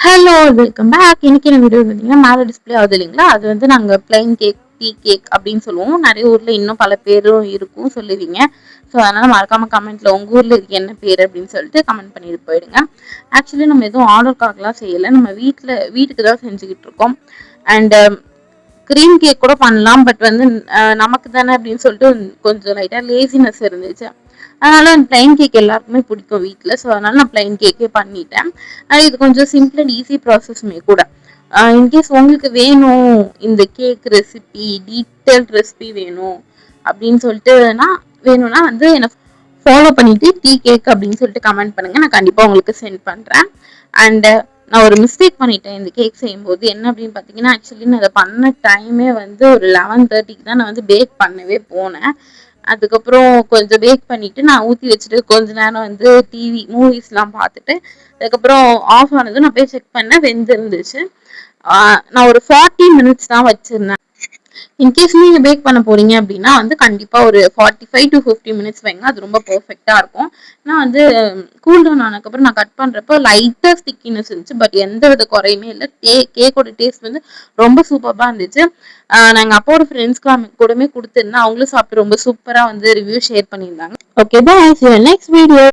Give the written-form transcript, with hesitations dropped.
Hello welcome back. இன்னைக்கு என்ன video பார்த்தீங்கன்னா மேலே டிஸ்பிளே ஆகுது இல்லைங்களா, அது வந்து நாங்கள் பிளைன் கேக் டீ கேக் அப்படின்னு சொல்லுவோம். நிறைய ஊரில் இன்னும் பல பேரும் இருக்கும் சொல்லுவீங்க. ஸோ அதனால் மறக்காமல் கமெண்ட்டில் உங்கள் ஊரில் இதுக்கு என்ன பேர் அப்படின்னு சொல்லிட்டு கமெண்ட் பண்ணிட்டு போயிடுங்க. ஆக்சுவலி நம்ம எதுவும் ஆர்டருக்காகலாம் செய்யலை, நம்ம வீட்டுக்கு தான் செஞ்சுக்கிட்டு இருக்கோம். அண்ட் க்ரீம் கேக் கூட பண்ணலாம், பட் வந்து நமக்கு தானே அப்படின்னு சொல்லிட்டு கொஞ்சம் லைட்டாக லேசினஸ் இருந்துச்சு. அதனால பிளைன் கேக் எல்லாருக்குமே பிடிக்கும் வீட்டில். ஸோ அதனால நான் பிளைன் கேக்கே பண்ணிட்டேன். இது கொஞ்சம் சிம்பிள் அண்ட் ஈஸி ப்ராசஸ்மே கூட. இன்கேஸ் உங்களுக்கு வேணும் இந்த கேக் ரெசிபி, டீட்டெயில்ட் ரெசிபி வேணும் அப்படின்னு சொல்லிட்டுனா வேணும்னா வந்து என்னை ஃபாலோ பண்ணிட்டு டீ கேக் அப்படின்னு சொல்லிட்டு கமெண்ட் பண்ணுங்க, நான் கண்டிப்பாக உங்களுக்கு சென்ட் பண்ணுறேன். அண்ட் நான் ஒரு மிஸ்டேக் பண்ணிட்டேன் இந்த கேக் செய்யும்போது. என்ன அப்படின்னு பார்த்தீங்கன்னா, ஆக்சுவலி நான் அதை பண்ண டைமே வந்து ஒரு 11:30க்கு தான் நான் வந்து பேக் பண்ணவே போனேன். அதுக்கப்புறம் கொஞ்சம் பேக் பண்ணிட்டு நான் ஊற்றி வச்சுட்டு கொஞ்ச நேரம் வந்து மூவிஸ்லாம் பார்த்துட்டு அதுக்கப்புறம் ஆஃப் ஆனதும் நான் போய் செக் பண்ணேன், வெந்திருந்துச்சு. நான் ஒரு 40 மினிட்ஸ் தான் வச்சிருந்தேன். இன்கேஸ் நீங்க பேக் பண்ண போறீங்க அப்படின்னா வந்து கண்டிப்பா ஒரு 45 to 50 மினிட்ஸ் வைங்க, அது ரொம்ப பெர்ஃபெக்டா இருக்கும். நான் வந்து கூல் டவுன் ஆனதுக்கப்புறம் நான் கட் பண்றப்போ லைட்டா ஸ்டிக்கினஸ் இருந்துச்சு, பட் எந்த வித குறையுமே இல்லை. கேக்கோட டேஸ்ட் வந்து ரொம்ப சூப்பராக இருந்துச்சு. நான் எங்கள் அப்பாவோட ஃப்ரெண்ட்ஸ்க்கு கூடமே கொடுத்துருந்தேன், அவங்களும் சாப்பிட்டு ரொம்ப சூப்பராக வந்து ரிவ்யூ ஷேர் பண்ணியிருந்தாங்க. Okay bye, see you next video.